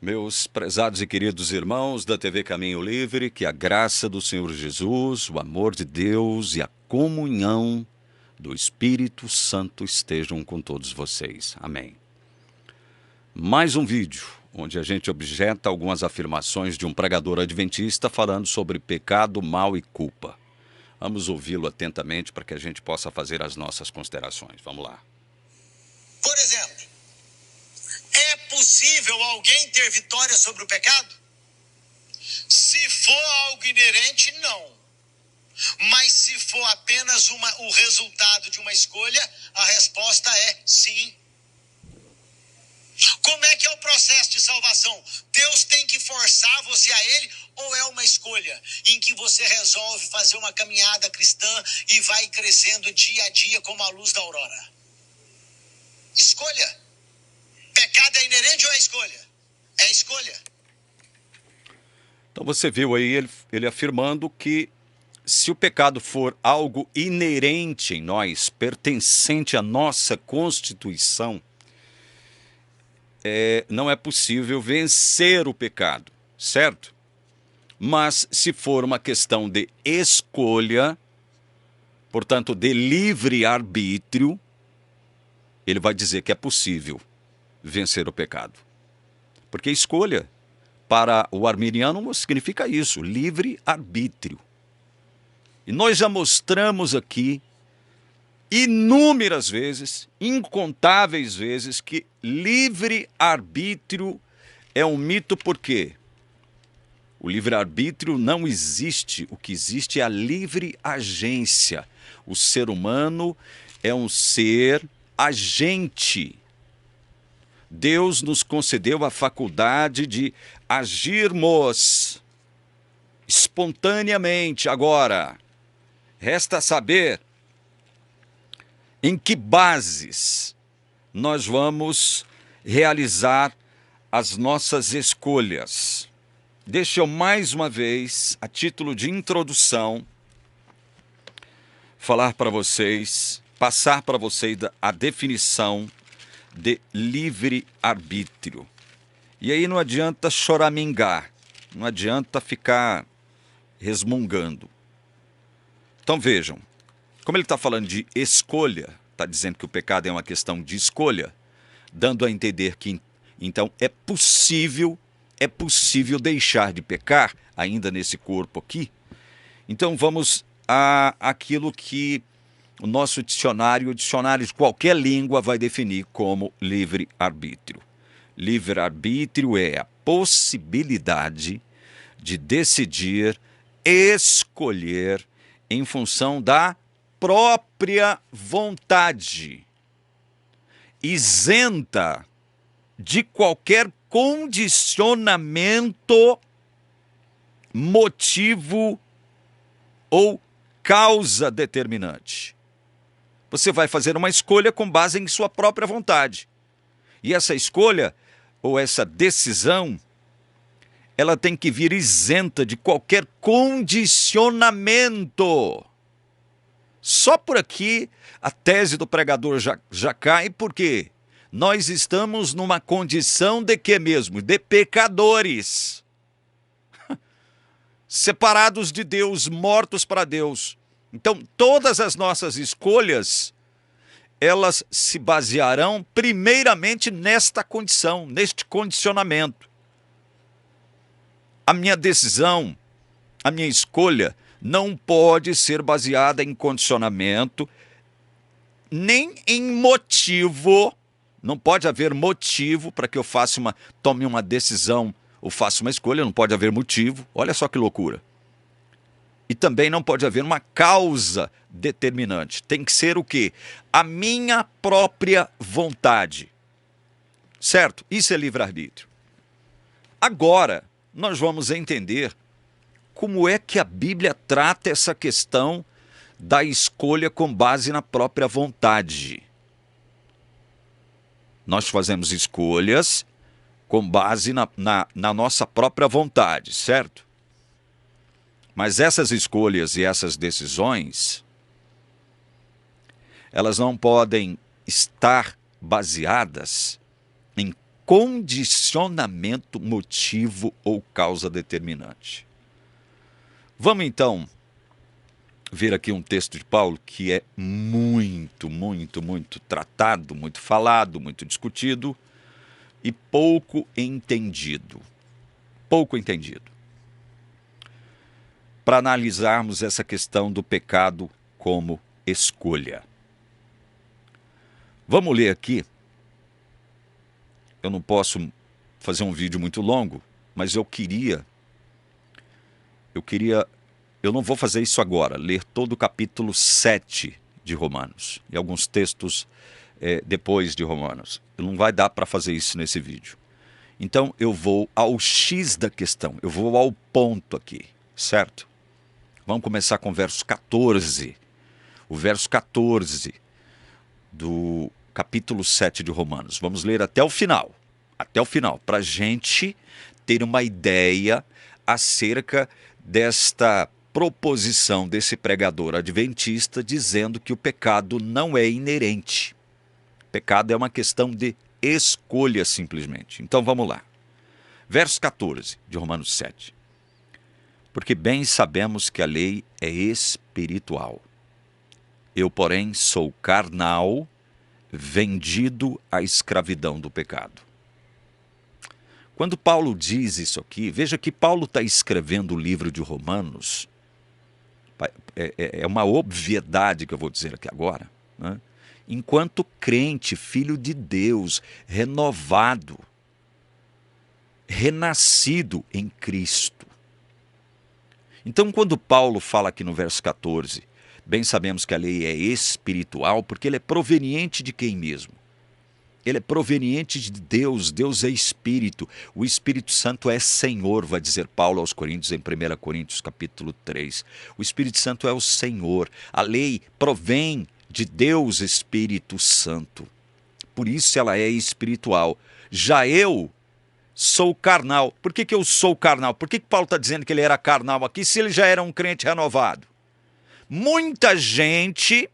Meus prezados e queridos irmãos da TV Caminho Livre, que a graça do Senhor Jesus, o amor de Deus e a comunhão do Espírito Santo estejam com todos vocês. Amém. Mais um vídeo onde a gente objeta algumas afirmações de um pregador adventista falando sobre pecado, mal e culpa. Vamos ouvi-lo atentamente para que a gente possa fazer as nossas considerações. Vamos lá. Por exemplo, é possível alguém ter vitória sobre o pecado? Se for algo inerente, não. Mas se for apenas o resultado de uma escolha, a resposta é sim. Como é que é o processo de salvação? Deus tem que forçar você a Ele ou é uma escolha em que você resolve fazer uma caminhada cristã e vai crescendo dia a dia como a luz da aurora? Escolha. Pecado é inerente ou é escolha? É escolha. Então você viu aí ele afirmando que se o pecado for algo inerente em nós, pertencente à nossa constituição, não é possível vencer o pecado, certo? Mas se for uma questão de escolha, portanto de livre-arbítrio, ele vai dizer que é possível vencer o pecado. Porque escolha, para o arminiano, significa isso, livre-arbítrio. E nós já mostramos aqui inúmeras vezes, incontáveis vezes, que livre-arbítrio é um mito. Por quê? O livre-arbítrio não existe, o que existe é a livre agência. O ser humano é um ser agente. Deus nos concedeu a faculdade de agirmos espontaneamente. Agora, resta saber em que bases nós vamos realizar as nossas escolhas. Deixa eu mais uma vez, a título de introdução, falar para vocês, passar para vocês a definição de livre-arbítrio. E aí não adianta choramingar, não adianta ficar resmungando. Então vejam, como ele está falando de escolha, está dizendo que o pecado é uma questão de escolha, dando a entender que então é possível deixar de pecar ainda nesse corpo aqui. Então vamos àquilo que o nosso dicionário, o dicionário de qualquer língua, vai definir como livre-arbítrio. Livre-arbítrio é a possibilidade de decidir, escolher em função da própria vontade, isenta de qualquer condicionamento, motivo ou causa determinante. Você vai fazer uma escolha com base em sua própria vontade. E essa escolha, ou essa decisão, ela tem que vir isenta de qualquer condicionamento. Só por aqui a tese do pregador já cai, porque nós estamos numa condição de quê mesmo? De pecadores. Separados de Deus, mortos para Deus. Então, todas as nossas escolhas, elas se basearão primeiramente nesta condição, neste condicionamento. A minha decisão, a minha escolha, não pode ser baseada em condicionamento, nem em motivo. Não pode haver motivo para que eu tome uma decisão ou faça uma escolha, não pode haver motivo. Olha só que loucura. E também não pode haver uma causa determinante. Tem que ser o quê? A minha própria vontade. Certo? Isso é livre-arbítrio. Agora, nós vamos entender como é que a Bíblia trata essa questão da escolha com base na própria vontade. Nós fazemos escolhas com base na nossa própria vontade, certo? Mas essas escolhas e essas decisões, elas não podem estar baseadas em condicionamento, motivo ou causa determinante. Vamos então ver aqui um texto de Paulo que é muito tratado, muito falado, muito discutido e pouco entendido. Pouco entendido. Para analisarmos essa questão do pecado como escolha. Vamos ler aqui. Eu não posso fazer um vídeo muito longo, mas eu não vou fazer isso agora, ler todo o capítulo 7 de Romanos, e alguns textos depois de Romanos. Não vai dar para fazer isso nesse vídeo. Então eu vou ao X da questão, eu vou ao ponto aqui, certo? Vamos começar com o verso 14. O verso 14 do capítulo 7 de Romanos. Vamos ler até o final, para a gente ter uma ideia acerca desta proposição desse pregador adventista dizendo que o pecado não é inerente. O pecado é uma questão de escolha simplesmente. Então vamos lá. Verso 14 de Romanos 7. Porque bem sabemos que a lei é espiritual. Eu, porém, sou carnal, vendido à escravidão do pecado. Quando Paulo diz isso aqui, veja que Paulo está escrevendo o livro de Romanos. É uma obviedade que eu vou dizer aqui agora, né? Enquanto crente, filho de Deus, renovado, renascido em Cristo. Então, quando Paulo fala aqui no verso 14, bem sabemos que a lei é espiritual, porque ele é proveniente de quem mesmo? Ele é proveniente de Deus, Deus é Espírito, o Espírito Santo é Senhor, vai dizer Paulo aos Coríntios em 1 Coríntios capítulo 3. O Espírito Santo é o Senhor, a lei provém de Deus Espírito Santo, por isso ela é espiritual. Já eu sou carnal. Por que eu sou carnal? Por que Paulo está dizendo que ele era carnal aqui se ele já era um crente renovado? Muita gente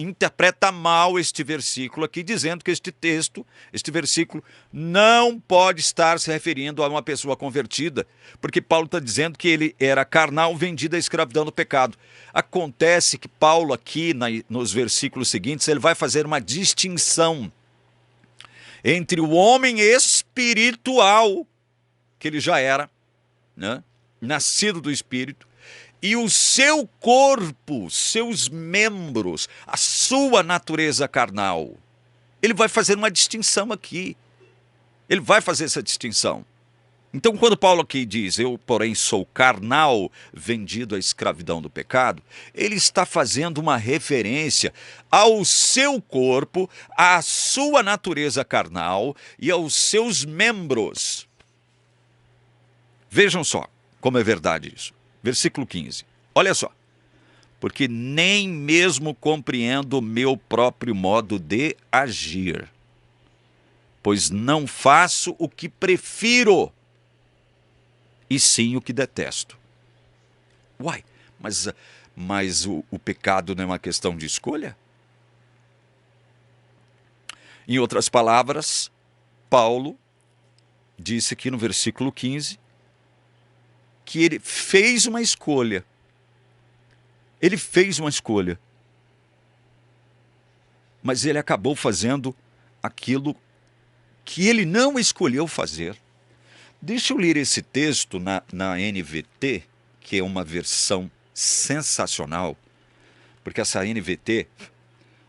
interpreta mal este versículo aqui, dizendo que este versículo, não pode estar se referindo a uma pessoa convertida, porque Paulo está dizendo que ele era carnal, vendido à escravidão do pecado. Acontece que Paulo aqui, nos versículos seguintes, ele vai fazer uma distinção entre o homem espiritual, que ele já era, né, nascido do Espírito, e o seu corpo, seus membros, a sua natureza carnal. Ele vai fazer uma distinção aqui. Ele vai fazer essa distinção. Então, quando Paulo aqui diz, eu, porém, sou carnal, vendido à escravidão do pecado, ele está fazendo uma referência ao seu corpo, à sua natureza carnal e aos seus membros. Vejam só como é verdade isso. Versículo 15. Olha só. Porque nem mesmo compreendo o meu próprio modo de agir, pois não faço o que prefiro, e sim o que detesto. Uai, mas o pecado não é uma questão de escolha? Em outras palavras, Paulo disse aqui no versículo 15 que ele fez uma escolha. Ele fez uma escolha. Mas ele acabou fazendo aquilo que ele não escolheu fazer. Deixa eu ler esse texto na NVT, que é uma versão sensacional, porque essa NVT,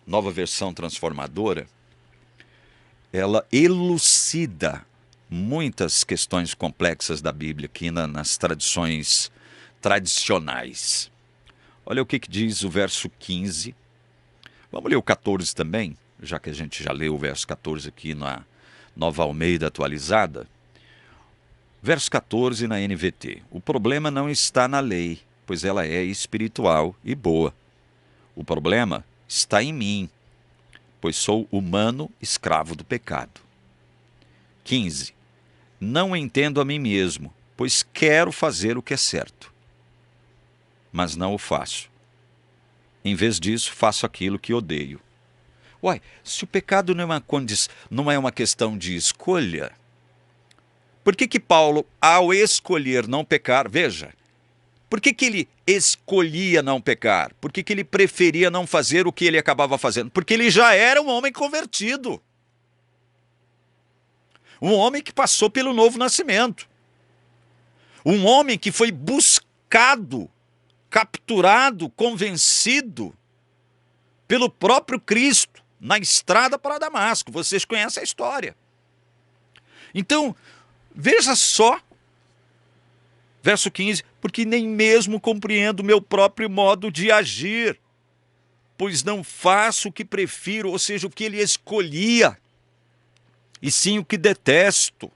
nova versão transformadora, ela elucida muitas questões complexas da Bíblia aqui nas tradições tradicionais. Olha o que diz o verso 15. Vamos ler o 14 também, já que a gente já leu o verso 14 aqui na Nova Almeida atualizada. Verso 14 na NVT. O problema não está na lei, pois ela é espiritual e boa. O problema está em mim, pois sou humano, escravo do pecado. 15. Não entendo a mim mesmo, pois quero fazer o que é certo, mas não o faço. Em vez disso, faço aquilo que odeio. Uai, se o pecado não é uma questão de escolha, por que Paulo, ao escolher não pecar, veja, por que ele escolhia não pecar? Por que ele preferia não fazer o que ele acabava fazendo? Porque ele já era um homem convertido. Um homem que passou pelo novo nascimento. Um homem que foi buscado, capturado, convencido pelo próprio Cristo na estrada para Damasco. Vocês conhecem a história. Então, veja só, verso 15, porque nem mesmo compreendo meu próprio modo de agir, pois não faço o que prefiro, ou seja, o que ele escolhia, e sim o que detesto.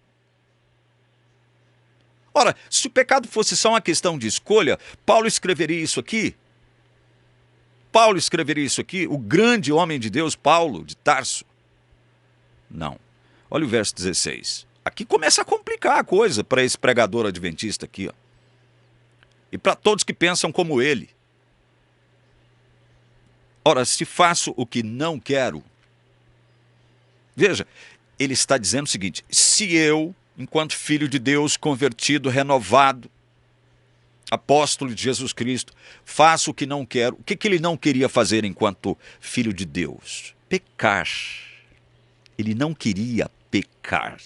Ora, se o pecado fosse só uma questão de escolha, Paulo escreveria isso aqui? Paulo escreveria isso aqui? O grande homem de Deus, Paulo, de Tarso? Não. Olha o verso 16. Aqui começa a complicar a coisa para esse pregador adventista aqui, ó. E para todos que pensam como ele. Ora, se faço o que não quero... Veja, ele está dizendo o seguinte: se eu, enquanto filho de Deus, convertido, renovado, apóstolo de Jesus Cristo, faço o que não quero, o que ele não queria fazer enquanto filho de Deus? Pecar. Ele não queria pecar,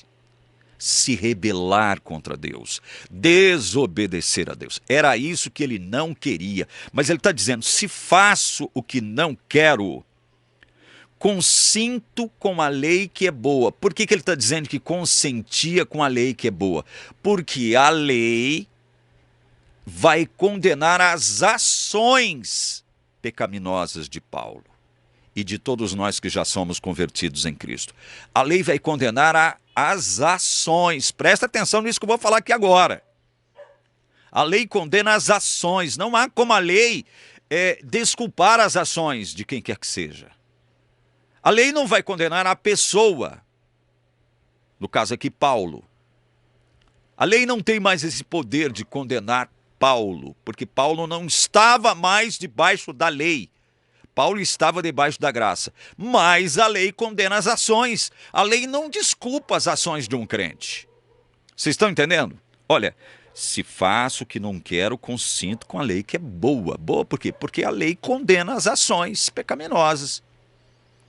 se rebelar contra Deus, desobedecer a Deus. Era isso que ele não queria. Mas ele está dizendo, se faço o que não quero, consinto com a lei que é boa. Por que ele está dizendo que consentia com a lei que é boa? Porque a lei vai condenar as ações pecaminosas de Paulo e de todos nós que já somos convertidos em Cristo. A lei vai condenar as ações. Presta atenção nisso que eu vou falar aqui agora. A lei condena as ações. Não há como a lei desculpar as ações de quem quer que seja. A lei não vai condenar a pessoa. No caso aqui, Paulo. A lei não tem mais esse poder de condenar Paulo, porque Paulo não estava mais debaixo da lei. Paulo estava debaixo da graça. Mas a lei condena as ações. A lei não desculpa as ações de um crente. Vocês estão entendendo? Olha, se faço o que não quero, consinto com a lei que é boa. Boa por quê? Porque a lei condena as ações pecaminosas.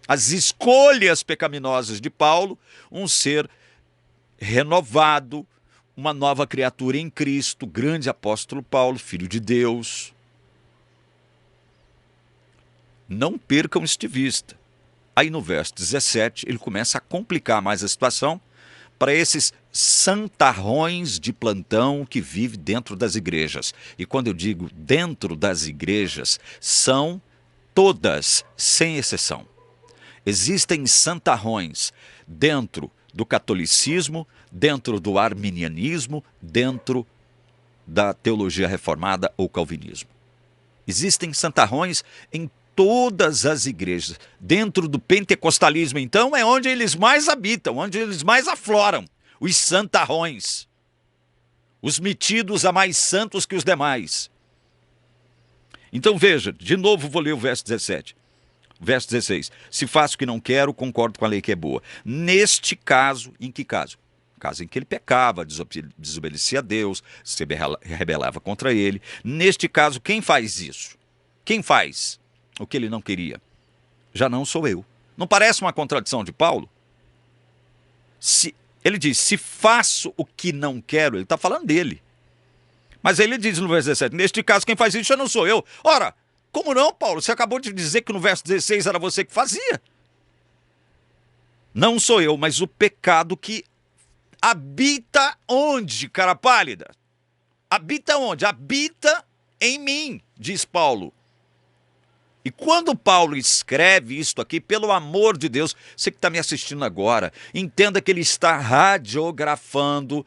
As escolhas pecaminosas de Paulo, um ser renovado, uma nova criatura em Cristo, grande apóstolo Paulo, filho de Deus. Não percam isso de vista. Aí no verso 17, ele começa a complicar mais a situação para esses santarrões de plantão que vivem dentro das igrejas. E quando eu digo dentro das igrejas, são todas, sem exceção. Existem santarrões dentro do catolicismo, dentro do arminianismo, dentro da teologia reformada ou calvinismo. Existem santarrões em todas as igrejas. Dentro do pentecostalismo, então, é onde eles mais habitam, onde eles mais afloram, os santarrões. Os metidos a mais santos que os demais. Então veja, de novo vou ler o verso 17. Verso 16. Se faço o que não quero, concordo com a lei que é boa. Neste caso, em que caso? Caso em que ele pecava, desobedecia a Deus, se rebelava contra ele. Neste caso, quem faz isso? Quem faz o que ele não queria? Já não sou eu. Não parece uma contradição de Paulo? Ele diz, se faço o que não quero, ele está falando dele. Mas aí ele diz no verso 17, neste caso quem faz isso já não sou eu. Ora, como não, Paulo? Você acabou de dizer que no verso 16 era você que fazia. Não sou eu, mas o pecado que habita onde, cara pálida? Habita onde? Habita em mim, diz Paulo. E quando Paulo escreve isto aqui, pelo amor de Deus, você que está me assistindo agora, entenda que ele está radiografando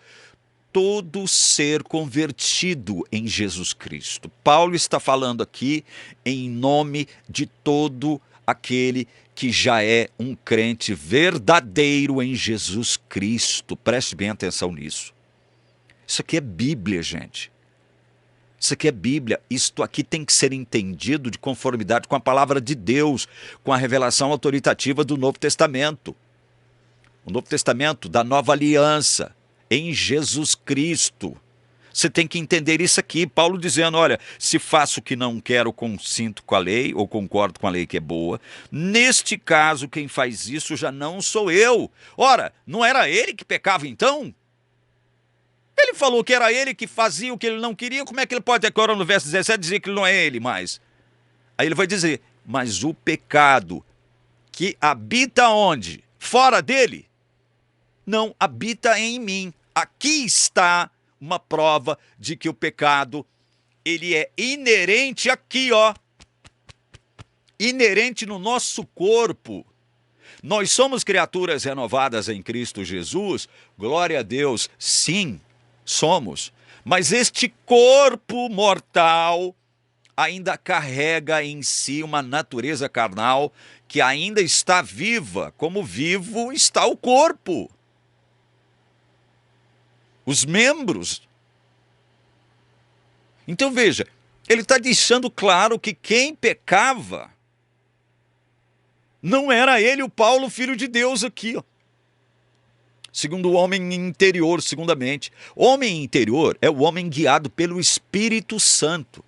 todo ser convertido em Jesus Cristo. Paulo está falando aqui em nome de todo aquele que já é um crente verdadeiro em Jesus Cristo. Preste bem atenção nisso. Isso aqui é Bíblia, gente. Isso aqui é Bíblia. Isto aqui tem que ser entendido de conformidade com a palavra de Deus, com a revelação autoritativa do Novo Testamento. O Novo Testamento da Nova Aliança, em Jesus Cristo. Você tem que entender isso aqui. Paulo dizendo, olha, se faço o que não quero, consinto com a lei, ou concordo com a lei que é boa. Neste caso, quem faz isso já não sou eu. Ora, não era ele que pecava então? Ele falou que era ele que fazia o que ele não queria, como é que ele pode agora no verso 17 dizer que não é ele mais? Aí ele vai dizer, mas o pecado que habita onde? Fora dele? Não, habita em mim. Aqui está uma prova de que o pecado, ele é inerente aqui, ó. Inerente no nosso corpo. Nós somos criaturas renovadas em Cristo Jesus, glória a Deus, sim. Somos, mas este corpo mortal ainda carrega em si uma natureza carnal que ainda está viva, como vivo está o corpo. Os membros. Então veja, ele está deixando claro que quem pecava não era ele, o Paulo, filho de Deus aqui, ó. Segundo o homem interior, segundamente. Homem interior é o homem guiado pelo Espírito Santo.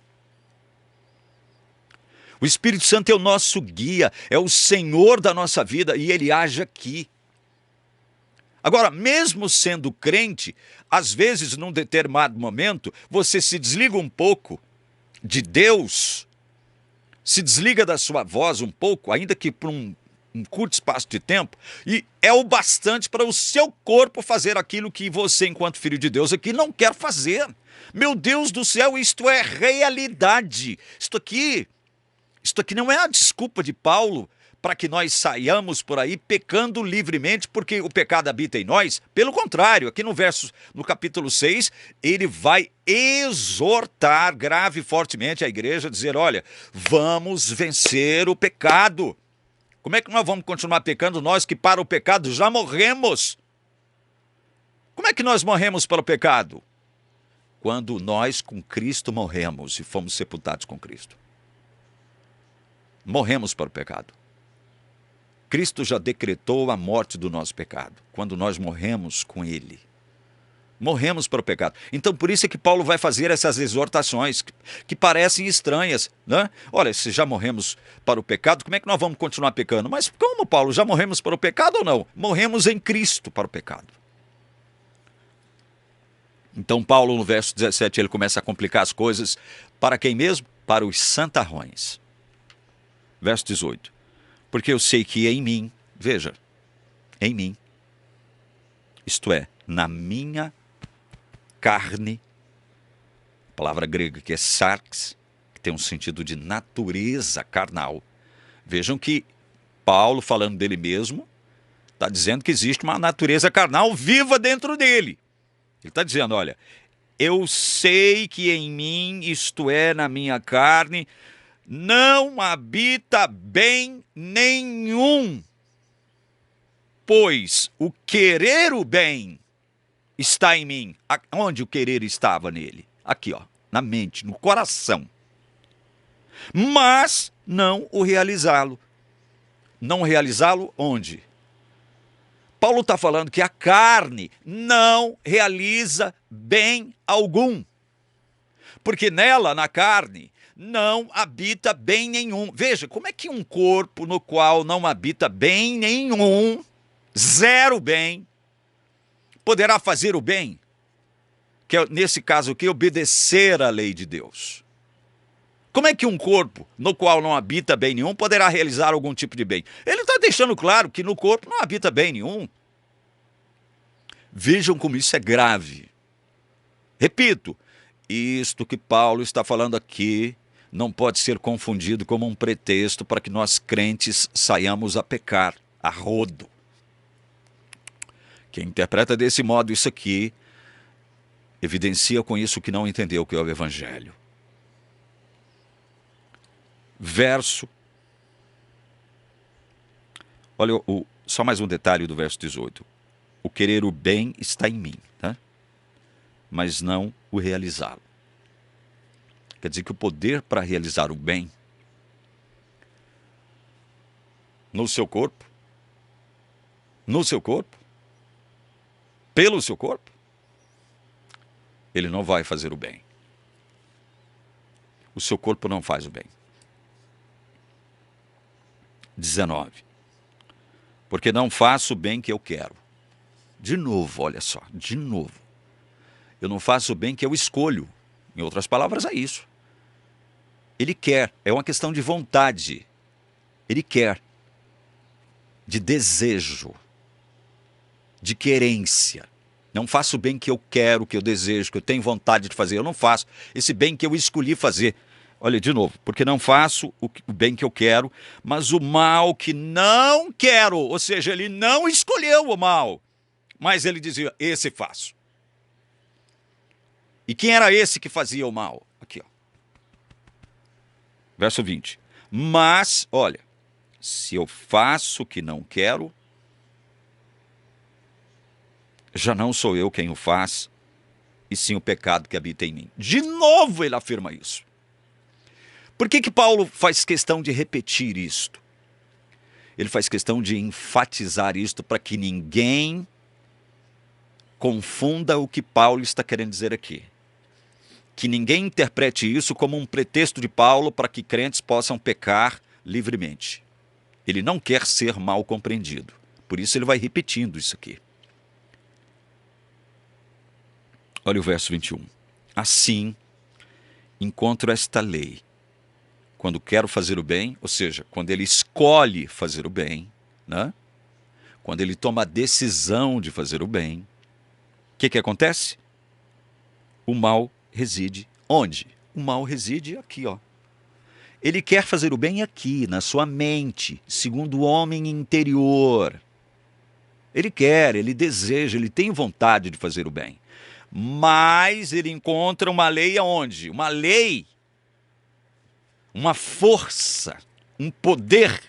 O Espírito Santo é o nosso guia, é o Senhor da nossa vida e ele age aqui. Agora, mesmo sendo crente, às vezes, num determinado momento, você se desliga um pouco de Deus, se desliga da sua voz um pouco, ainda que por um curto espaço de tempo, e é o bastante para o seu corpo fazer aquilo que você, enquanto filho de Deus, aqui não quer fazer. Meu Deus do céu, isto é realidade. Isto aqui não é a desculpa de Paulo para que nós saiamos por aí pecando livremente, porque o pecado habita em nós. Pelo contrário, aqui no capítulo 6, ele vai exortar grave e fortemente a igreja, dizer, olha, vamos vencer o pecado. Como é que nós vamos continuar pecando, nós que para o pecado já morremos? Como é que nós morremos para o pecado? Quando nós com Cristo morremos e fomos sepultados com Cristo. Morremos para o pecado. Cristo já decretou a morte do nosso pecado, quando nós morremos com Ele. Morremos para o pecado. Então, por isso é que Paulo vai fazer essas exortações que parecem estranhas, né? Olha, se já morremos para o pecado, como é que nós vamos continuar pecando? Mas como, Paulo? Já morremos para o pecado ou não? Morremos em Cristo para o pecado. Então, Paulo, no verso 17, ele começa a complicar as coisas. Para quem mesmo? Para os santarrões. Verso 18. Porque eu sei que em mim, veja, em mim, isto é, na minha carne, palavra grega que é sarx, que tem um sentido de natureza carnal. Vejam que Paulo, falando dele mesmo, está dizendo que existe uma natureza carnal viva dentro dele. Ele está dizendo, olha, eu sei que em mim, isto é, na minha carne, não habita bem nenhum, pois o querer o bem está em mim. Onde o querer estava nele? Aqui, ó, na mente, no coração. Mas não o realizá-lo. Não realizá-lo onde? Paulo está falando que a carne não realiza bem algum. Porque nela, na carne, não habita bem nenhum. Veja, como é que um corpo no qual não habita bem nenhum, zero bem, poderá fazer o bem? Que é, nesse caso aqui, obedecer à lei de Deus. Como é que um corpo no qual não habita bem nenhum poderá realizar algum tipo de bem? Ele está deixando claro que no corpo não habita bem nenhum. Vejam como isso é grave. Repito, isto que Paulo está falando aqui não pode ser confundido como um pretexto para que nós crentes saiamos a pecar, a rodo. Quem interpreta desse modo isso aqui, evidencia com isso que não entendeu o que é o Evangelho. Verso. Olha, só mais um detalhe do verso 18. O querer o bem está em mim, tá? Mas não o realizá-lo. Quer dizer que o poder para realizar o bem no seu corpo, pelo seu corpo, ele não vai fazer o bem. O seu corpo não faz o bem. 19. Porque não faço o bem que eu quero. De novo, olha só, de novo. Eu não faço o bem que eu escolho. Em outras palavras, é isso. Ele quer, é uma questão de vontade. Ele quer. De desejo. De querência. Não faço o bem que eu quero, que eu desejo, que eu tenho vontade de fazer. Eu não faço esse bem que eu escolhi fazer. Olha, de novo, porque não faço o bem que eu quero, mas o mal que não quero. Ou seja, ele não escolheu o mal, mas ele dizia, esse faço. E quem era esse que fazia o mal? Aqui, ó. Verso 20. Mas, olha, se eu faço o que não quero, já não sou eu quem o faz, e sim o pecado que habita em mim. De novo ele afirma isso. Por que Paulo faz questão de repetir isto? Ele faz questão de enfatizar isto para que ninguém confunda o que Paulo está querendo dizer aqui. Que ninguém interprete isso como um pretexto de Paulo para que crentes possam pecar livremente. Ele não quer ser mal compreendido. Por isso ele vai repetindo isso aqui. Olha o verso 21. Assim, encontro esta lei. Quando quero fazer o bem, ou seja, quando ele escolhe fazer o bem, né? Quando ele toma a decisão de fazer o bem, o que acontece? O mal reside onde? O mal reside aqui, ó. Ele quer fazer o bem aqui, na sua mente, segundo o homem interior. Ele quer, ele deseja, ele tem vontade de fazer o bem. Mas ele encontra uma lei aonde? Uma lei, uma força, um poder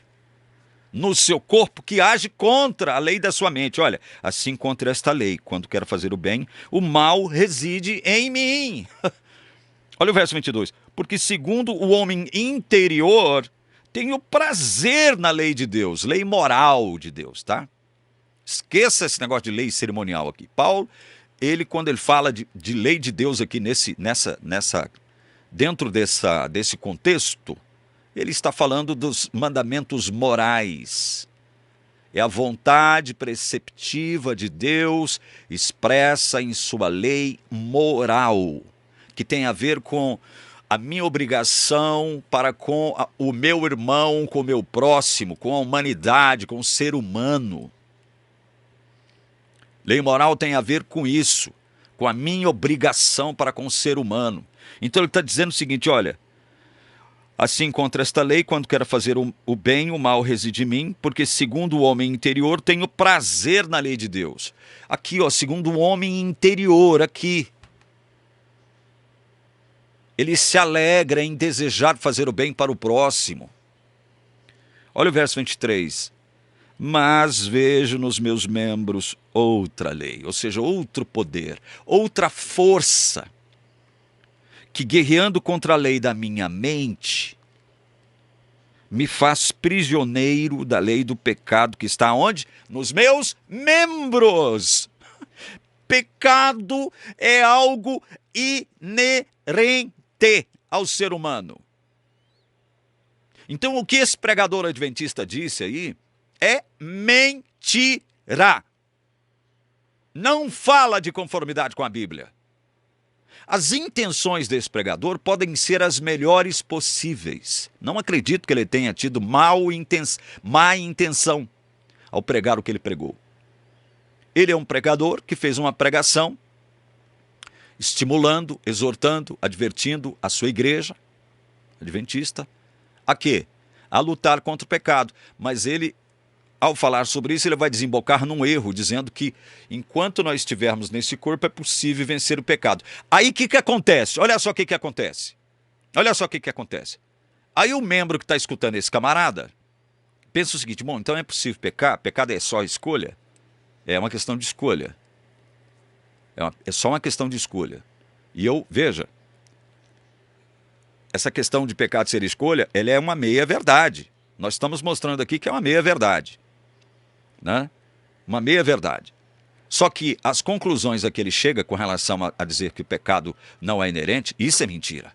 no seu corpo que age contra a lei da sua mente. Olha, assim contra esta lei, quando quero fazer o bem, o mal reside em mim. Olha o verso 22. Porque segundo o homem interior, tenho prazer na lei de Deus, lei moral de Deus, tá? Esqueça esse negócio de lei cerimonial aqui. Paulo, quando ele fala de lei de Deus aqui dentro desse contexto, ele está falando dos mandamentos morais. É a vontade preceptiva de Deus expressa em sua lei moral, que tem a ver com a minha obrigação para com o meu irmão, com o meu próximo, com a humanidade, com o ser humano. Lei moral tem a ver com isso, com a minha obrigação para com o ser humano. Então ele está dizendo o seguinte, olha, assim contra esta lei, quando quero fazer o bem, o mal reside em mim, porque segundo o homem interior, tenho prazer na lei de Deus. Aqui, ó, segundo o homem interior, aqui. Ele se alegra em desejar fazer o bem para o próximo. Olha o verso 23. Mas vejo nos meus membros outra lei, ou seja, outro poder, outra força, que guerreando contra a lei da minha mente, me faz prisioneiro da lei do pecado que está onde? Nos meus membros. Pecado é algo inerente ao ser humano. Então o que esse pregador adventista disse aí é mentira. Não fala de conformidade com a Bíblia. As intenções desse pregador podem ser as melhores possíveis. Não acredito que ele tenha tido má intenção ao pregar o que ele pregou. Ele é um pregador que fez uma pregação estimulando, exortando, advertindo a sua igreja adventista a quê? A lutar contra o pecado. Mas ele, ao falar sobre isso, ele vai desembocar num erro, dizendo que enquanto nós estivermos nesse corpo é possível vencer o pecado. Aí o que acontece? Olha só o que acontece. Olha só o que acontece. Aí o membro que está escutando esse camarada pensa o seguinte, bom, então é possível pecar? Pecado é só escolha? É uma questão de escolha. É só uma questão de escolha. E veja, essa questão de pecado ser escolha, ela é uma meia-verdade. Nós estamos mostrando aqui que é uma meia-verdade, né? Uma meia-verdade. Só que as conclusões a que ele chega com relação a dizer que o pecado não é inerente, isso é mentira.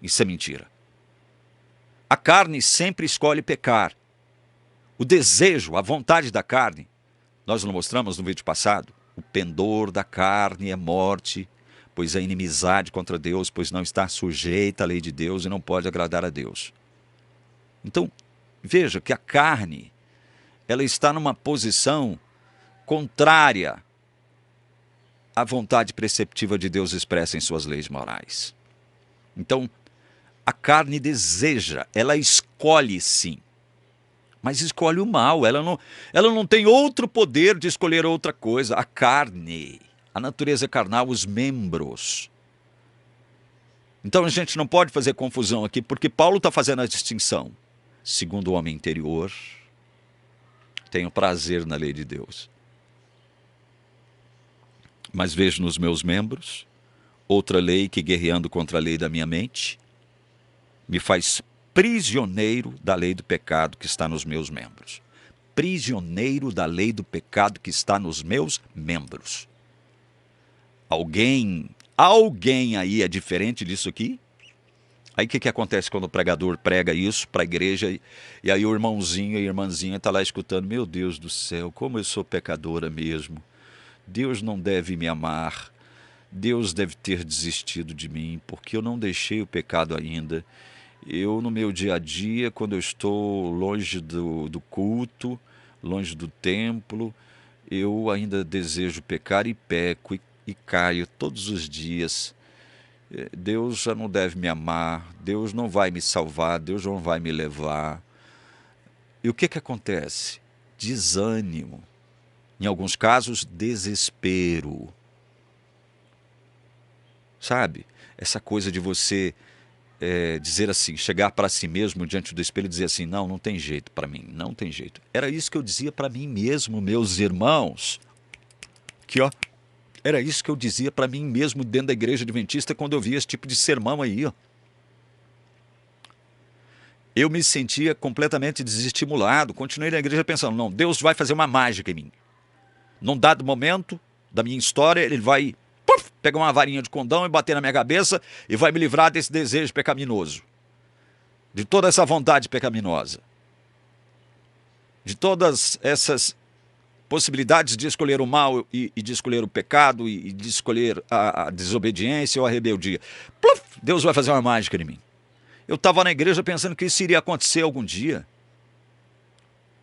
Isso é mentira. A carne sempre escolhe pecar. O desejo, a vontade da carne, nós não mostramos no vídeo passado, o pendor da carne é morte, pois é inimizade contra Deus, pois não está sujeita à lei de Deus e não pode agradar a Deus. Então, veja que a carne, ela está numa posição contrária à vontade preceptiva de Deus expressa em suas leis morais. Então, a carne deseja, ela escolhe sim, mas escolhe o mal, ela não tem outro poder de escolher outra coisa. A carne, a natureza carnal, os membros. Então a gente não pode fazer confusão aqui, porque Paulo está fazendo a distinção. Segundo o homem interior, tenho prazer na lei de Deus. Mas vejo nos meus membros outra lei que, guerreando contra a lei da minha mente, me faz prisioneiro da lei do pecado que está nos meus membros. Prisioneiro da lei do pecado que está nos meus membros. Alguém aí é diferente disso aqui? Aí o que acontece quando o pregador prega isso para a igreja e aí o irmãozinho e a irmãzinha está lá escutando: meu Deus do céu, como eu sou pecadora mesmo. Deus não deve me amar. Deus deve ter desistido de mim, porque eu não deixei o pecado ainda. Eu, no meu dia a dia, quando eu estou longe do culto, longe do templo, eu ainda desejo pecar e peco e caio todos os dias. Deus já não deve me amar, Deus não vai me salvar, Deus não vai me levar. E o que acontece? Desânimo. Em alguns casos, desespero. Sabe? Essa coisa de você dizer assim, chegar para si mesmo diante do espelho e dizer assim: não tem jeito para mim, não tem jeito. Era isso que eu dizia para mim mesmo, meus irmãos. Aqui, ó. Era isso que eu dizia para mim mesmo dentro da igreja adventista quando eu via esse tipo de sermão aí, ó. Eu me sentia completamente desestimulado. Continuei na igreja pensando: não, Deus vai fazer uma mágica em mim. Num dado momento da minha história, ele vai pegar uma varinha de condão e bater na minha cabeça e vai me livrar desse desejo pecaminoso, de toda essa vontade pecaminosa, de todas essas possibilidades de escolher o mal e de escolher o pecado e de escolher a desobediência ou a rebeldia. Deus vai fazer uma mágica em mim. Eu estava na igreja pensando que isso iria acontecer algum dia.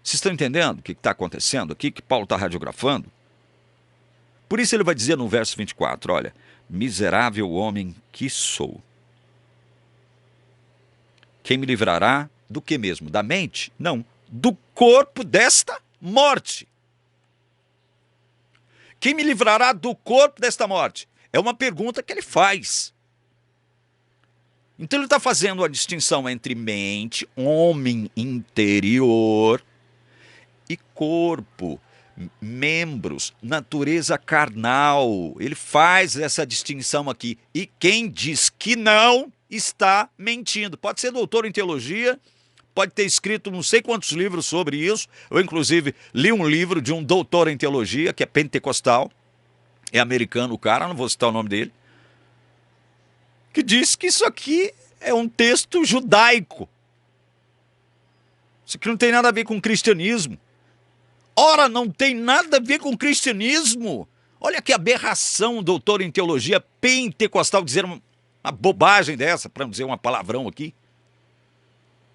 Vocês estão entendendo o que está acontecendo aqui, que Paulo está radiografando? Por isso ele vai dizer no verso 24, olha: miserável homem que sou. Quem me livrará do que mesmo? Da mente? Não, do corpo desta morte. Quem me livrará do corpo desta morte? É uma pergunta que ele faz. Então ele está fazendo a distinção entre mente, homem interior, e corpo, membros, natureza carnal. Ele faz essa distinção aqui. E quem diz que não está mentindo. Pode ser doutor em teologia, pode ter escrito não sei quantos livros sobre isso. Eu, inclusive, li um livro de um doutor em teologia, que é pentecostal, é americano o cara, não vou citar o nome dele, que diz que isso aqui é um texto judaico. Isso aqui não tem nada a ver com cristianismo. Ora, não tem nada a ver com cristianismo. Olha que aberração, doutor em teologia pentecostal, dizer uma bobagem dessa, para não dizer uma palavrão aqui.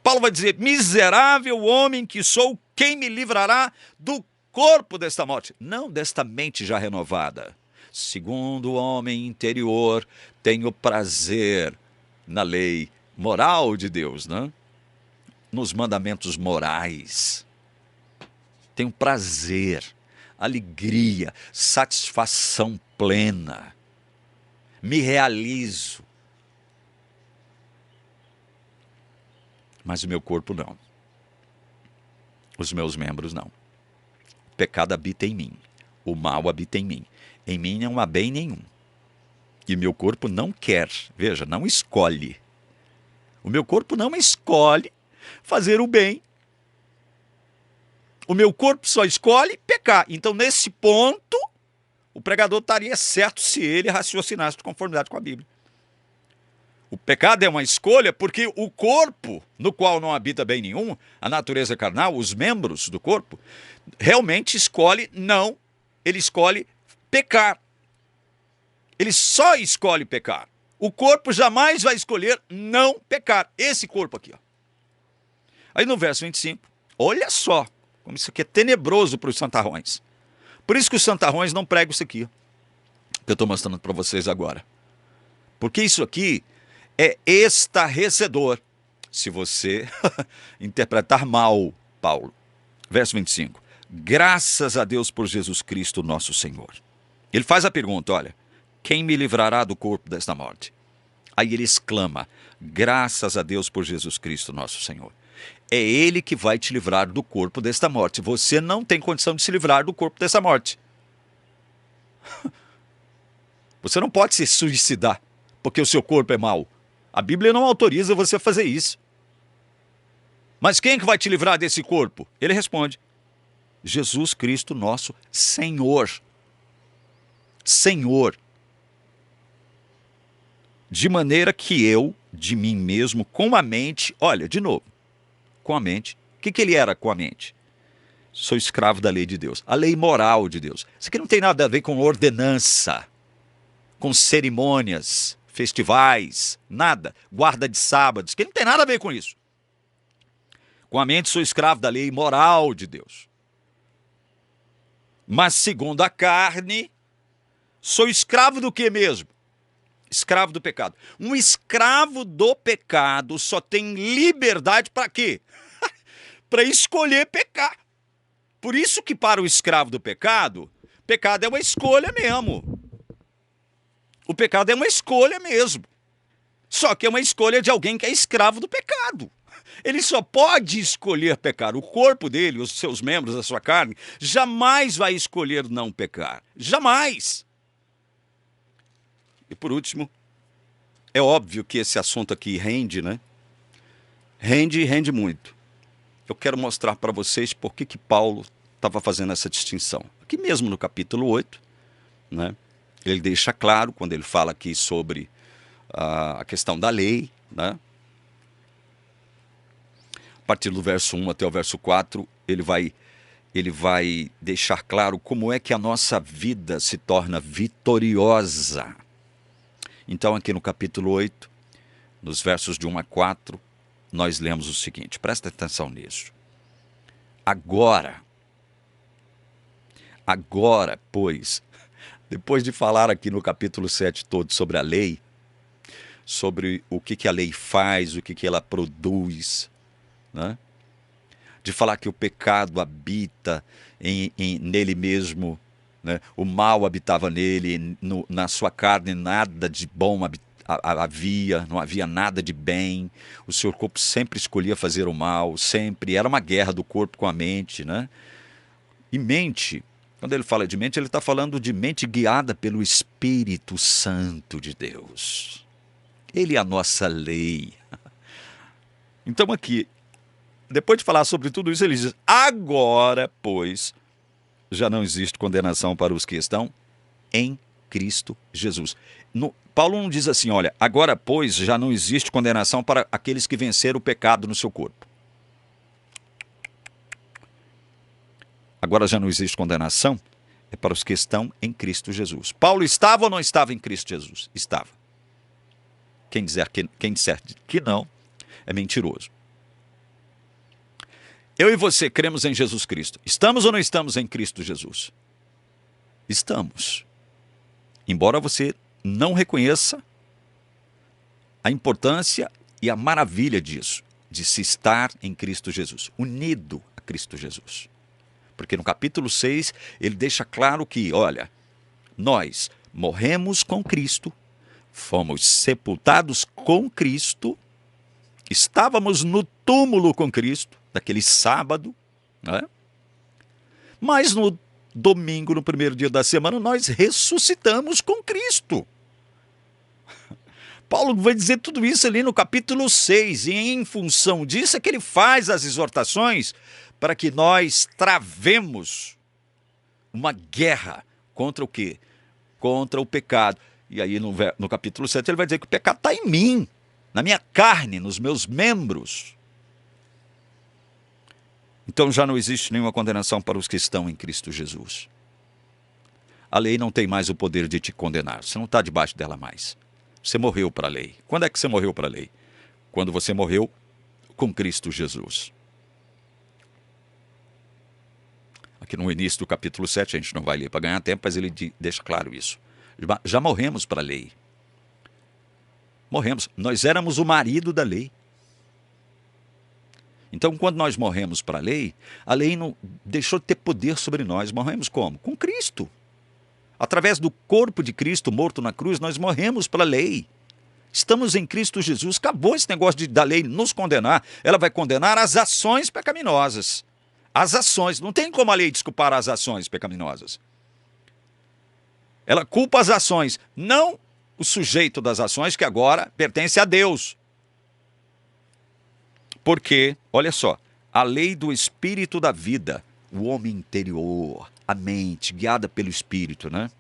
Paulo vai dizer: miserável homem que sou, quem me livrará do corpo desta morte? Não desta mente já renovada. Segundo o homem interior, tenho prazer na lei moral de Deus, né? Nos mandamentos morais. Tenho prazer, alegria, satisfação plena. Me realizo. Mas o meu corpo não. Os meus membros não. O pecado habita em mim. O mal habita em mim. Em mim não há bem nenhum. E meu corpo não quer, veja, não escolhe O meu corpo não escolhe fazer o bem. O meu corpo só escolhe pecar. Então, nesse ponto, o pregador estaria certo se ele raciocinasse de conformidade com a Bíblia. O pecado é uma escolha porque o corpo, no qual não habita bem nenhum, a natureza carnal, os membros do corpo, realmente ele escolhe pecar. Ele só escolhe pecar. O corpo jamais vai escolher não pecar. Esse corpo aqui, ó. Aí no verso 25, olha só como isso aqui é tenebroso para os santarrões. Por isso que os santarrões não pregam isso aqui, que eu estou mostrando para vocês agora. Porque isso aqui é estarrecedor, se você interpretar mal, Paulo. Verso 25. Graças a Deus por Jesus Cristo, nosso Senhor. Ele faz a pergunta, olha, quem me livrará do corpo desta morte? Aí ele exclama, graças a Deus por Jesus Cristo, nosso Senhor. É Ele que vai te livrar do corpo desta morte. Você não tem condição de se livrar do corpo desta morte. Você não pode se suicidar porque o seu corpo é mau. A Bíblia não autoriza você a fazer isso. Mas quem é que vai te livrar desse corpo? Ele responde, Jesus Cristo, nosso Senhor. Senhor. De maneira que eu, de mim mesmo, com a mente, olha, de novo, com a mente. O que ele era com a mente? Sou escravo da lei de Deus, a lei moral de Deus. Isso aqui não tem nada a ver com ordenança, com cerimônias, festivais, nada. Guarda de sábados, que não tem nada a ver com isso. Com a mente sou escravo da lei moral de Deus. Mas segundo a carne, sou escravo do que mesmo? Escravo do pecado. Um escravo do pecado só tem liberdade para quê? Para escolher pecar. Por isso que para o escravo do pecado, pecado é uma escolha mesmo. O pecado é uma escolha mesmo. Só que é uma escolha de alguém que é escravo do pecado. Ele só pode escolher pecar. O corpo dele, os seus membros, a sua carne, jamais vai escolher não pecar. Jamais. E por último, é óbvio que esse assunto aqui rende, né? Rende muito. Eu quero mostrar para vocês por que Paulo estava fazendo essa distinção. Aqui mesmo no capítulo 8, né? Ele deixa claro, quando ele fala aqui sobre a questão da lei, né? A partir do verso 1 até o verso 4, ele vai deixar claro como é que a nossa vida se torna vitoriosa. Então, aqui no capítulo 8, nos versos de 1 a 4, nós lemos o seguinte, presta atenção nisso. Agora, pois, depois de falar aqui no capítulo 7 todo sobre a lei, sobre o que a lei faz, o que ela produz, né? De falar que o pecado habita nele mesmo, né? O mal habitava nele, na sua carne nada de bom havia, não havia nada de bem, o seu corpo sempre escolhia fazer o mal, sempre, era uma guerra do corpo com a mente, né? E mente, quando ele fala de mente, ele está falando de mente guiada pelo Espírito Santo de Deus. Ele é a nossa lei. Então aqui, depois de falar sobre tudo isso, ele diz, agora, pois, já não existe condenação para os que estão em Cristo Jesus. Paulo não diz assim, olha, agora, pois, já não existe condenação para aqueles que venceram o pecado no seu corpo. Agora já não existe condenação, é para os que estão em Cristo Jesus. Paulo estava ou não estava em Cristo Jesus? Estava. Quem disser que não, é mentiroso. Eu e você cremos em Jesus Cristo. Estamos ou não estamos em Cristo Jesus? Estamos. Embora você não reconheça a importância e a maravilha disso, de se estar em Cristo Jesus, unido a Cristo Jesus. Porque no capítulo 6, ele deixa claro que, olha, nós morremos com Cristo, fomos sepultados com Cristo, estávamos no túmulo com Cristo, daquele sábado, né? Mas no domingo, no primeiro dia da semana, nós ressuscitamos com Cristo. Paulo vai dizer tudo isso ali no capítulo 6, e em função disso é que ele faz as exortações para que nós travemos uma guerra contra o quê? Contra o pecado. E aí no capítulo 7 ele vai dizer que o pecado está em mim, na minha carne, nos meus membros. Então já não existe nenhuma condenação para os que estão em Cristo Jesus. A lei não tem mais o poder de te condenar, você não está debaixo dela mais. Você morreu para a lei. Quando é que você morreu para a lei? Quando você morreu com Cristo Jesus. Aqui no início do capítulo 7, a gente não vai ler para ganhar tempo, mas ele deixa claro isso. Já morremos para a lei. Morremos. Nós éramos o marido da lei. Então, quando nós morremos para a lei não deixou de ter poder sobre nós. Morremos como? Com Cristo. Através do corpo de Cristo morto na cruz, nós morremos para a lei. Estamos em Cristo Jesus. Acabou esse negócio da lei nos condenar. Ela vai condenar as ações pecaminosas. As ações. Não tem como a lei desculpar as ações pecaminosas. Ela culpa as ações, não o sujeito das ações, que agora pertence a Deus. Porque, olha só, a lei do Espírito da vida, o homem interior, a mente, guiada pelo Espírito, né?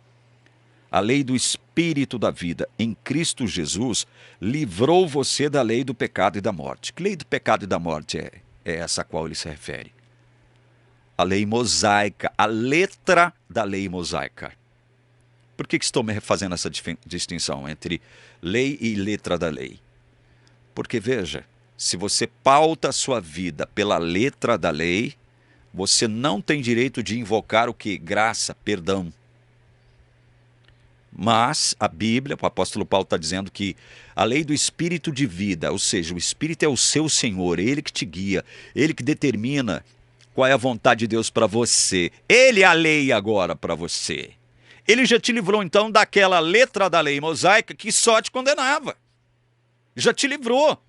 A lei do Espírito da vida em Cristo Jesus livrou você da lei do pecado e da morte. Que lei do pecado e da morte é essa a qual ele se refere? A lei mosaica, a letra da lei mosaica. Por que estou me fazendo essa distinção entre lei e letra da lei? Porque, veja, se você pauta a sua vida pela letra da lei, você não tem direito de invocar o que? Graça, perdão. Mas a Bíblia, o apóstolo Paulo está dizendo que a lei do Espírito de vida, ou seja, o Espírito é o seu Senhor, ele que te guia, ele que determina qual é a vontade de Deus para você. Ele é a lei agora para você. Ele já te livrou então daquela letra da lei mosaica que só te condenava. Já te livrou.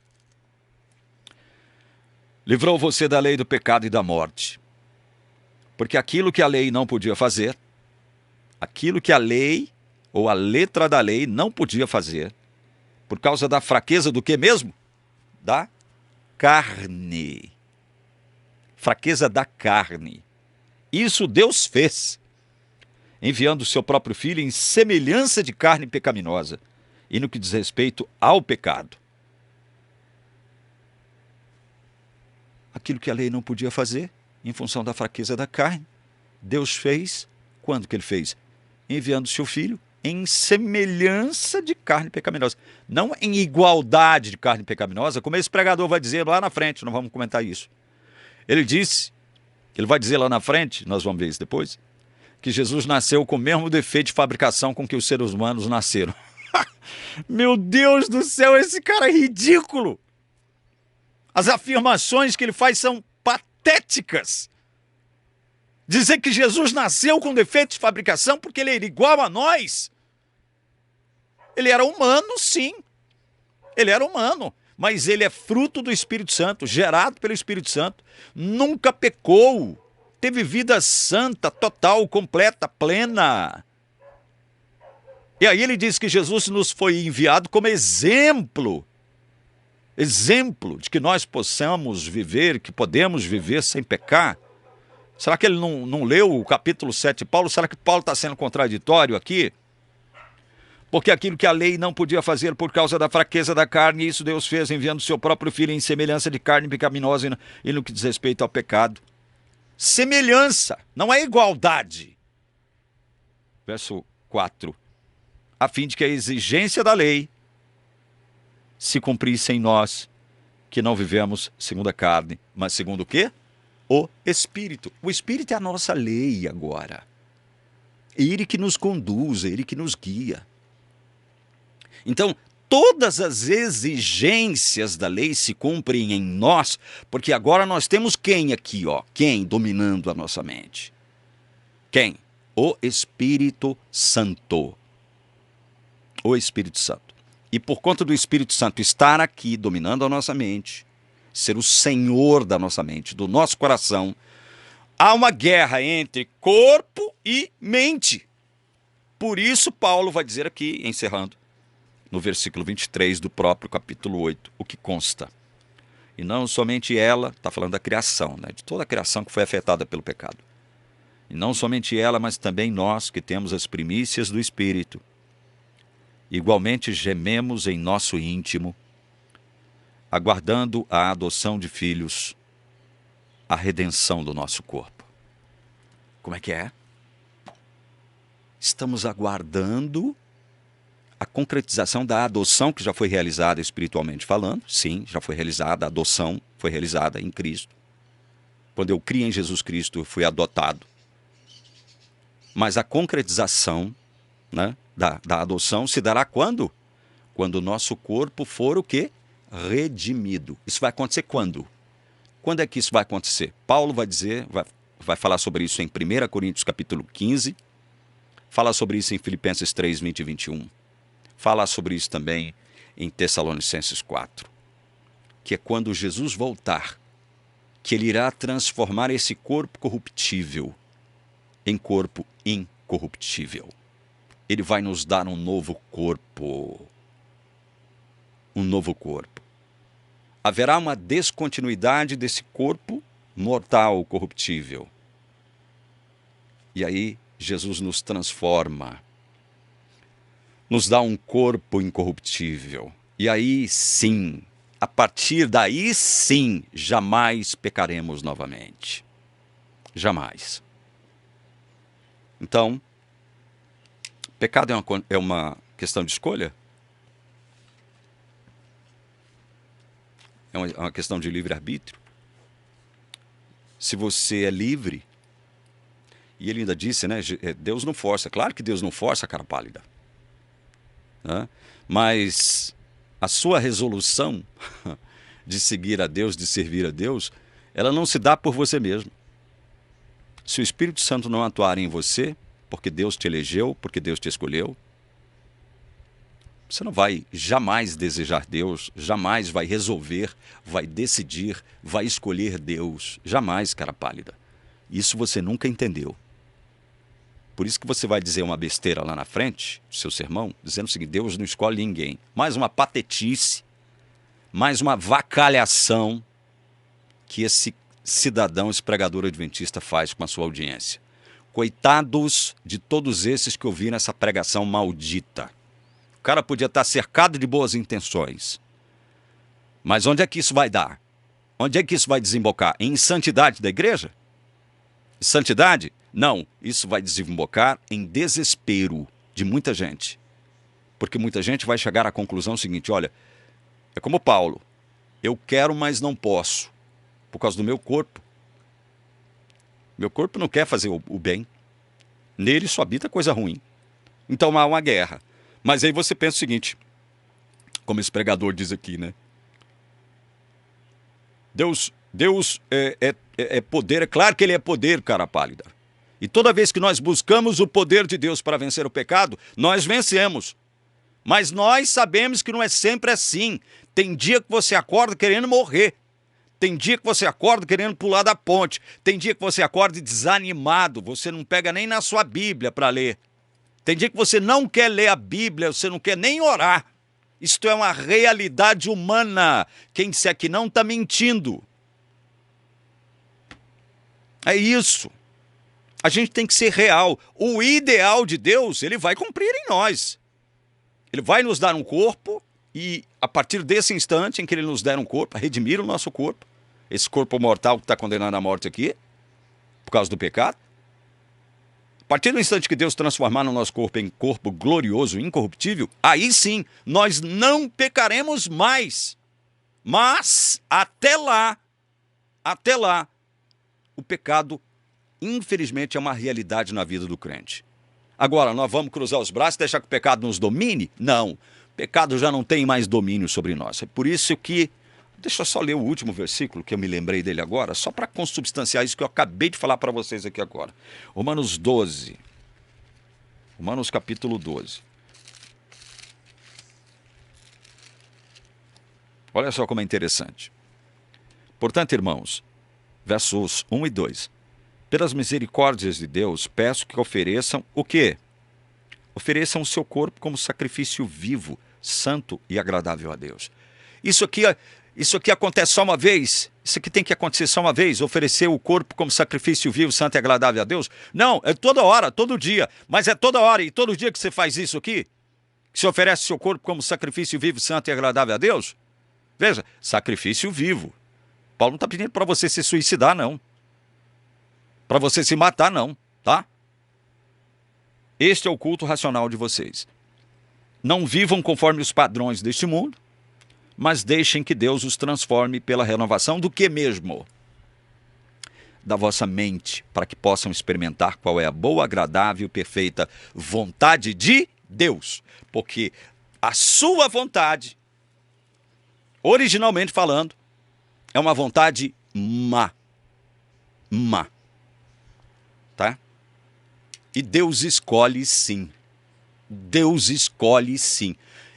Livrou você da lei do pecado e da morte. Porque aquilo que a lei não podia fazer, aquilo que a lei ou a letra da lei não podia fazer, por causa da fraqueza do que mesmo? Da carne. Fraqueza da carne. Isso Deus fez, enviando o seu próprio Filho em semelhança de carne pecaminosa, e no que diz respeito ao pecado. Aquilo que a lei não podia fazer, em função da fraqueza da carne, Deus fez. Quando que ele fez? Enviando o seu Filho em semelhança de carne pecaminosa. Não em igualdade de carne pecaminosa, como esse pregador vai dizer lá na frente, não vamos comentar isso. Ele vai dizer lá na frente, nós vamos ver isso depois, que Jesus nasceu com o mesmo defeito de fabricação com que os seres humanos nasceram. Meu Deus do céu, esse cara é ridículo! As afirmações que ele faz são patéticas. Dizer que Jesus nasceu com defeito de fabricação porque ele era igual a nós. Ele era humano, sim. Ele era humano, mas ele é fruto do Espírito Santo, gerado pelo Espírito Santo. Nunca pecou. Teve vida santa, total, completa, plena. E aí ele diz que Jesus nos foi enviado como exemplo de que nós possamos viver, que podemos viver sem pecar. Será que ele não leu o capítulo 7 de Paulo? Será que Paulo está sendo contraditório aqui? Porque aquilo que a lei não podia fazer por causa da fraqueza da carne, isso Deus fez enviando o seu próprio Filho em semelhança de carne pecaminosa e no que diz respeito ao pecado. Semelhança, não é igualdade. Verso 4. A fim de que a exigência da lei se cumprisse em nós, que não vivemos segundo a carne, mas segundo o quê? O Espírito. O Espírito é a nossa lei agora. Ele que nos conduz, ele que nos guia. Então, todas as exigências da lei se cumprem em nós, porque agora nós temos quem aqui, ó? Quem dominando a nossa mente? Quem? O Espírito Santo. O Espírito Santo. E por conta do Espírito Santo estar aqui dominando a nossa mente, ser o Senhor da nossa mente, do nosso coração, há uma guerra entre corpo e mente. Por isso Paulo vai dizer aqui, encerrando, no versículo 23 do próprio capítulo 8, o que consta. E não somente ela, está falando da criação, né, de toda a criação que foi afetada pelo pecado. E não somente ela, mas também nós que temos as primícias do Espírito. Igualmente gememos em nosso íntimo, aguardando a adoção de filhos, a redenção do nosso corpo. Como é que é? Estamos aguardando a concretização da adoção que já foi realizada espiritualmente falando. Sim, já foi realizada, a adoção foi realizada em Cristo. Quando eu criei em Jesus Cristo, eu fui adotado. Mas a concretização, né, da adoção se dará quando? Quando o nosso corpo for o quê? Redimido. Isso vai acontecer quando? Quando é que isso vai acontecer? Paulo vai dizer, vai falar sobre isso em 1 Coríntios capítulo 15, fala sobre isso em Filipenses 3, 20 e 21. Fala sobre isso também em Tessalonicenses 4. Que é quando Jesus voltar, que ele irá transformar esse corpo corruptível em corpo incorruptível. Ele vai nos dar um novo corpo. Um novo corpo. Haverá uma descontinuidade desse corpo mortal, corruptível. E aí Jesus nos transforma. Nos dá um corpo incorruptível. E aí sim, a partir daí sim, jamais pecaremos novamente. Jamais. Então, pecado é uma questão de escolha? É uma questão de livre-arbítrio? Se você é livre, e ele ainda disse, né, Deus não força. Claro que Deus não força, cara pálida. Né? Mas a sua resolução de seguir a Deus, de servir a Deus, ela não se dá por você mesmo. Se o Espírito Santo não atuar em você, porque Deus te elegeu, porque Deus te escolheu, você não vai jamais desejar Deus, jamais vai resolver, vai decidir, vai escolher Deus. Jamais, cara pálida. Isso você nunca entendeu. Por isso que você vai dizer uma besteira lá na frente, do seu sermão, dizendo o seguinte: Deus não escolhe ninguém. Mais uma patetice, mais uma vacalhação que esse cidadão, esse pregador adventista faz com a sua audiência. Coitados de todos esses que ouviram essa pregação maldita. O cara podia estar cercado de boas intenções. Mas onde é que isso vai dar? Onde é que isso vai desembocar? Em santidade da igreja? Santidade? Não, isso vai desembocar em desespero de muita gente. Porque muita gente vai chegar à conclusão seguinte: olha, é como Paulo, eu quero, mas não posso, por causa do meu corpo. Meu corpo não quer fazer o bem. Nele só habita coisa ruim. Então há uma guerra. Mas aí você pensa o seguinte, como esse pregador diz aqui, né? Deus é poder, é claro que ele é poder, cara pálida. E toda vez que nós buscamos o poder de Deus para vencer o pecado, nós vencemos. Mas nós sabemos que não é sempre assim. Tem dia que você acorda querendo morrer. Tem dia que você acorda querendo pular da ponte. Tem dia que você acorda desanimado. Você não pega nem na sua Bíblia para ler. Tem dia que você não quer ler a Bíblia, você não quer nem orar. Isto é uma realidade humana. Quem disser que não está mentindo. É isso. A gente tem que ser real. O ideal de Deus, ele vai cumprir em nós. Ele vai nos dar um corpo e a partir desse instante em que ele nos der um corpo, redimir o nosso corpo, esse corpo mortal que está condenado à morte aqui, por causa do pecado, a partir do instante que Deus transformar no nosso corpo em corpo glorioso, incorruptível, aí sim, nós não pecaremos mais. Mas, até lá, o pecado, infelizmente, é uma realidade na vida do crente. Agora, nós vamos cruzar os braços e deixar que o pecado nos domine? Não. O pecado já não tem mais domínio sobre nós. É por isso que... Deixa eu só ler o último versículo, que eu me lembrei dele agora, só para consubstanciar isso que eu acabei de falar para vocês aqui agora. Romanos 12. Romanos capítulo 12. Olha só como é interessante. Portanto, irmãos, versos 1 e 2. Pelas misericórdias de Deus, peço que ofereçam o quê? Ofereçam o seu corpo como sacrifício vivo, santo e agradável a Deus. Isso aqui acontece só uma vez? Isso aqui tem que acontecer só uma vez? Oferecer o corpo como sacrifício vivo, santo e agradável a Deus? Não, é toda hora, todo dia. Mas é toda hora e todo dia que você faz isso aqui? Que você oferece o seu corpo como sacrifício vivo, santo e agradável a Deus? Veja, sacrifício vivo. Paulo não está pedindo para você se suicidar, não. Para você se matar, não, tá? Este é o culto racional de vocês. Não vivam conforme os padrões deste mundo, mas deixem que Deus os transforme pela renovação do que mesmo? Da vossa mente, para que possam experimentar qual é a boa, agradável e perfeita vontade de Deus. Porque a sua vontade, originalmente falando, é uma vontade má. Má. Tá? E Deus escolhe sim. Deus escolhe sim.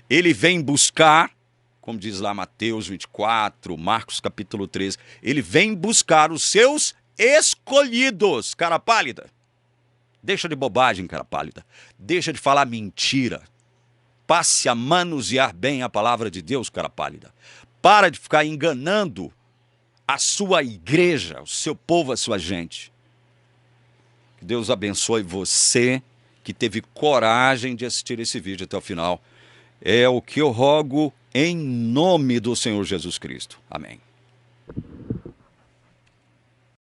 Ele vem buscar, como diz lá Mateus 24, Marcos capítulo 13, ele vem buscar os seus escolhidos, cara pálida. Deixa de bobagem, cara pálida. Deixa de falar mentira. Passe a manusear bem a palavra de Deus, cara pálida. Para de ficar enganando a sua igreja, o seu povo, a sua gente. Que Deus abençoe você que teve coragem de assistir esse vídeo até o final. É o que eu rogo em nome do Senhor Jesus Cristo. Amém.